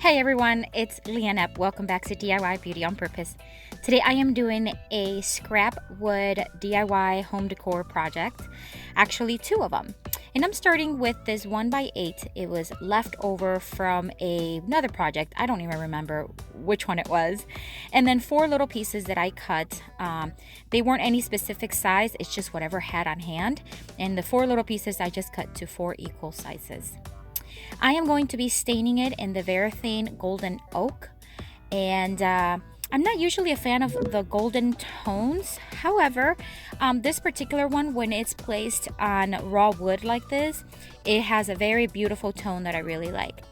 Hey everyone, it's Leanette. Welcome back to DIY Beauty on Purpose. Today I am doing a scrap wood DIY home decor project. Actually, two of them. And I'm starting with this 1x8. It was left over from another project. I don't even remember which one it was. And then 4 little pieces that I cut. They weren't any specific size. It's just whatever I had on hand. And the 4 little pieces I just cut to 4 equal sizes. I am going to be staining it in the Verathane Golden Oak, and I'm not usually a fan of the golden tones. However, this particular one, when it's placed on raw wood like this, it has a very beautiful tone that I really like.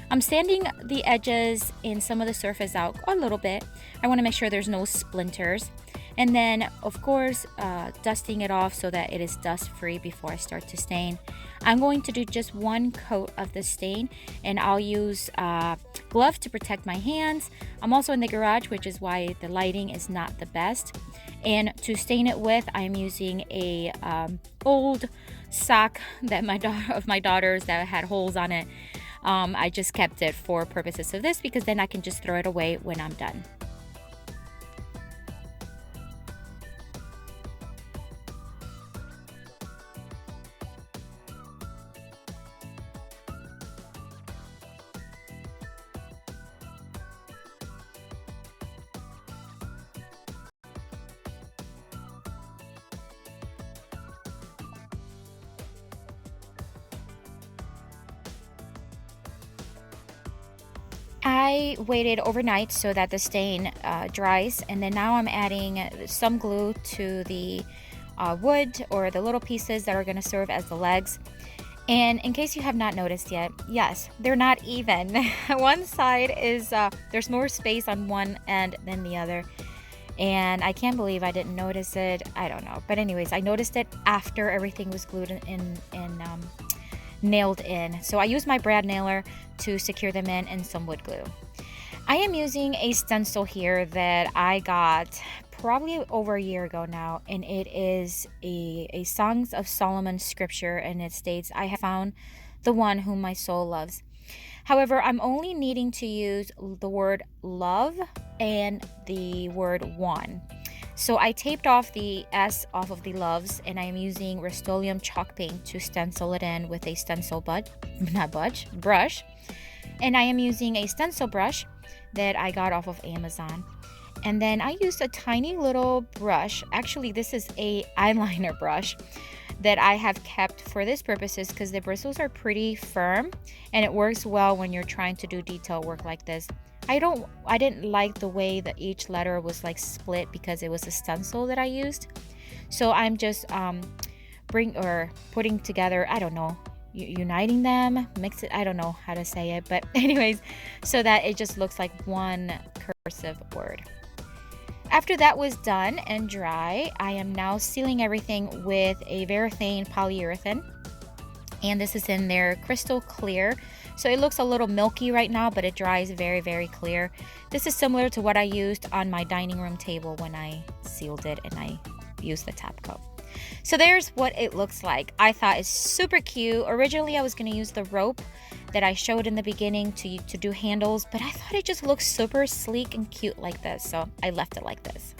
I'm sanding the edges and some of the surface out a little bit. I want to make sure there's no splinters. And then, of course, dusting it off so that it is dust free before I start to stain. I'm going to do just 1 coat of the stain, and I'll use gloves to protect my hands. I'm also in the garage, which is why the lighting is not the best. And to stain it with, I'm using a old sock that my daughter's that had holes on it. I just kept it for purposes of this because then I can just throw it away when I'm done. I waited overnight so that the stain dries, and then now I'm adding some glue to the wood or the little pieces that are going to serve as the legs. And in case you have not noticed yet, yes, they're not even. One side is, there's more space on one end than the other. And I can't believe I didn't notice it. I don't know. But anyways, I noticed it after everything was glued and nailed in. So I used my brad nailer to secure them in and some wood glue. I am using a stencil here that I got probably over a year ago now, and it is a Songs of Solomon scripture, and it states, "I have found the one whom my soul loves." However, I'm only needing to use the word love and the word one. So I taped off the S off of the loves, and I am using Rustelium Chalked Paint to stencil it in with a stencil brush. And I am using a stencil brush that I got off of Amazon. And then I used a tiny little brush. Actually, this is a eyeliner brush that I have kept for this purposes because the bristles are pretty firm and it works well when you're trying to do detail work like this. I didn't like the way that each letter was like split because it was a stencil that I used. So I'm just putting together, I don't know, uniting them, mix it, I don't know how to say it, but anyways, so that it just looks like one cursive word. After that was done and dry, I am now sealing everything with a Verathane polyurethane. And this is in there crystal clear. So it looks a little milky right now, but it dries very, very clear. This is similar to what I used on my dining room table when I sealed it and I used the top coat. So there's what it looks like. I thought it's super cute. Originally, I was going to use the rope that I showed in the beginning to do handles, but I thought it just looks super sleek and cute like this, so I left it like this.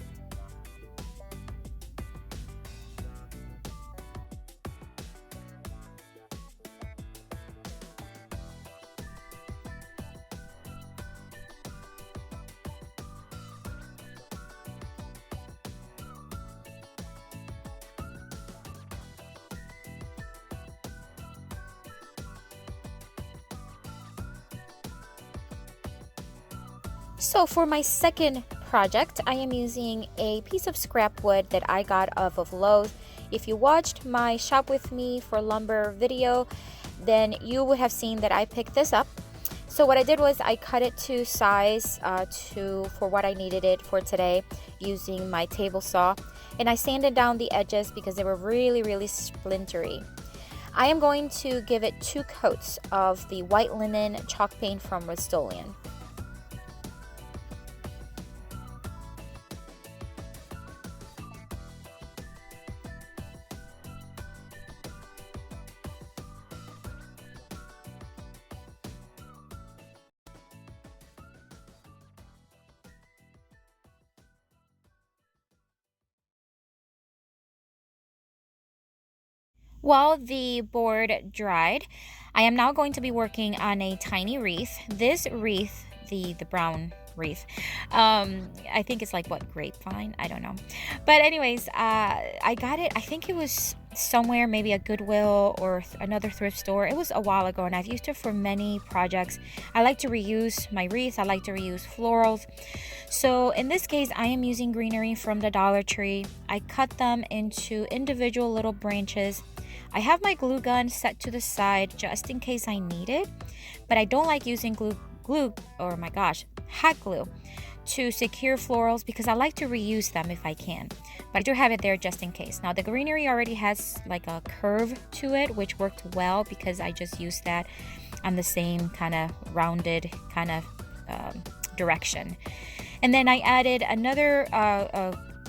So for my second project, I am using a piece of scrap wood that I got off of Lowe's. If you watched my shop with me for lumber video, then you would have seen that I picked this up. So what I did was I cut it to size for what I needed it for today using my table saw, and I sanded down the edges because they were really, really splintery. I am going to give it 2 coats of the white linen chalk paint from Rust-Oleum. While the board dried, I am now going to be working on a tiny wreath. This wreath, the brown wreath, I think it's like what, grapevine? I don't know. But anyways, I got it. I think it was somewhere, maybe a Goodwill or another thrift store. It was a while ago, and I've used it for many projects. I like to reuse my wreath. I like to reuse florals. So in this case, I am using greenery from the Dollar Tree. I cut them into individual little branches. I have my glue gun set to the side just in case I need it, but I don't like using hot glue to secure florals because I like to reuse them if I can. But I do have it there just in case. Now the greenery already has like a curve to it, which worked well because I just used that on the same kind of rounded kind of direction. And then I added another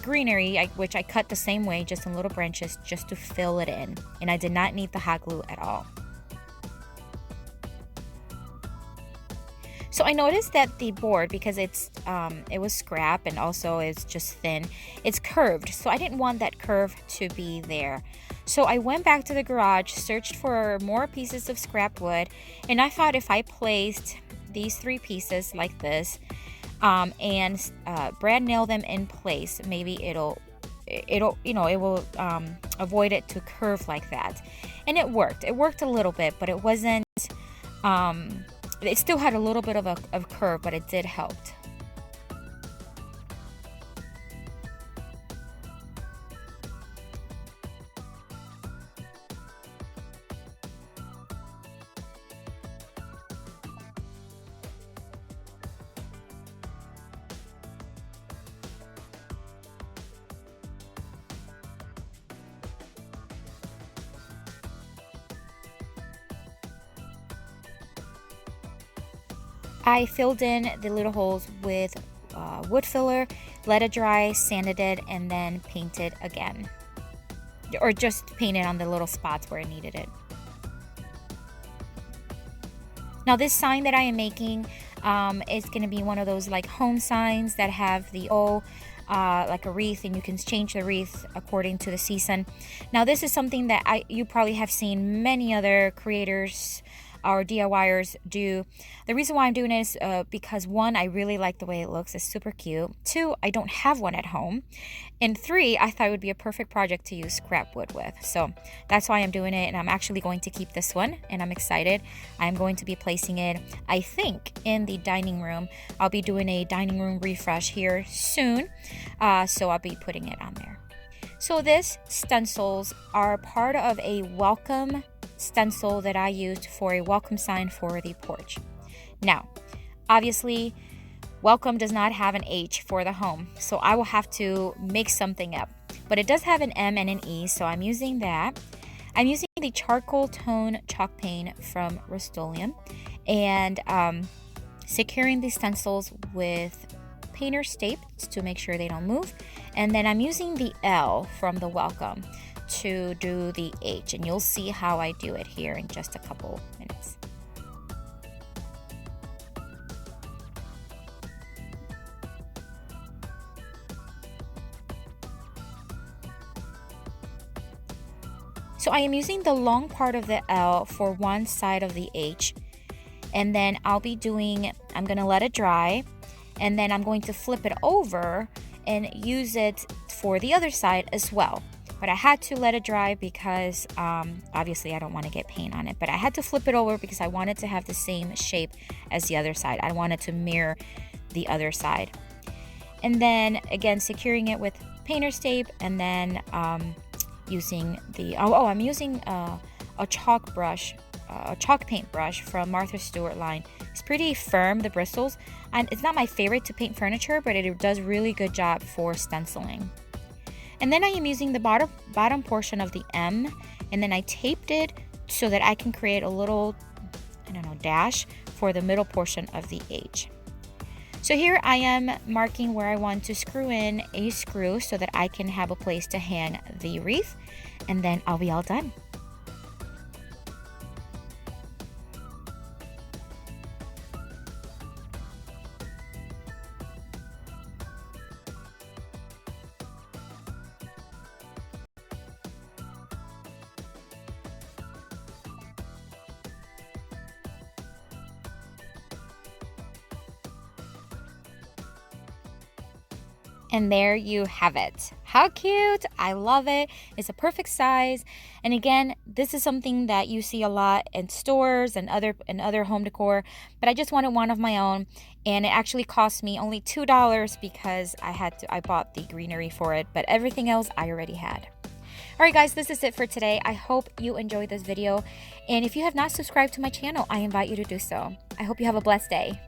greenery, which I cut the same way, just in little branches, just to fill it in. And I did not need the hot glue at all. So I noticed that the board, because it was scrap and also it's just thin, it's curved. So I didn't want that curve to be there. So I went back to the garage, searched for more pieces of scrap wood, and I thought if I placed these 3 pieces like this, and brad nail them in place, maybe it will avoid it to curve like that. And it worked a little bit, but it wasn't it still had a little bit of a curve, but it did help. I filled in the little holes with wood filler, let it dry, sanded it, and then painted again. Or just painted on the little spots where I needed it. Now this sign that I am making is going to be one of those like home signs that have the like a wreath, and you can change the wreath according to the season. Now this is something that you probably have seen many other creators or DIYers do. The reason why I'm doing it is because 1, I really like the way it looks. It's super cute. 2, I don't have one at home. And 3, I thought it would be a perfect project to use scrap wood with. So that's why I'm doing it, and I'm actually going to keep this one, and I'm excited. I'm going to be placing it, I think, in the dining room. I'll be doing a dining room refresh here soon, so I'll be putting it on there. So this stencils are part of a welcome stencil that I used for a welcome sign for the porch. Now, obviously, welcome does not have an H for the home, so I will have to make something up. But it does have an M and an E, so I'm using that. I'm using the charcoal tone chalk paint from Rustelium, and securing the stencils with painter's tape to make sure they don't move. And then I'm using the L from the welcome to do the H, and you'll see how I do it here in just a couple minutes. So I am using the long part of the L for one side of the H, and then I'm going to let it dry, and then I'm going to flip it over and use it for the other side as well. But I had to let it dry because obviously I don't want to get paint on it. But I had to flip it over because I wanted to have the same shape as the other side. I wanted to mirror the other side. And then again, securing it with painter's tape, and then using I'm using a chalk brush, a chalk paint brush from Martha Stewart line. It's pretty firm, the bristles, and it's not my favorite to paint furniture, but it does really good job for stenciling. And then I am using the bottom portion of the M, and then I taped it so that I can create a little, dash for the middle portion of the H. So here I am marking where I want to screw in a screw so that I can have a place to hang the wreath, and then I'll be all done. And there you have it. How cute! I love it. It's a perfect size. And again, this is something that you see a lot in stores and other home decor, but I just wanted one of my own, and it actually cost me only $2 because I bought the greenery for it, but everything else I already had. All right, guys, this is it for today. I hope you enjoyed this video, and if you have not subscribed to my channel, I invite you to do so. I hope you have a blessed day.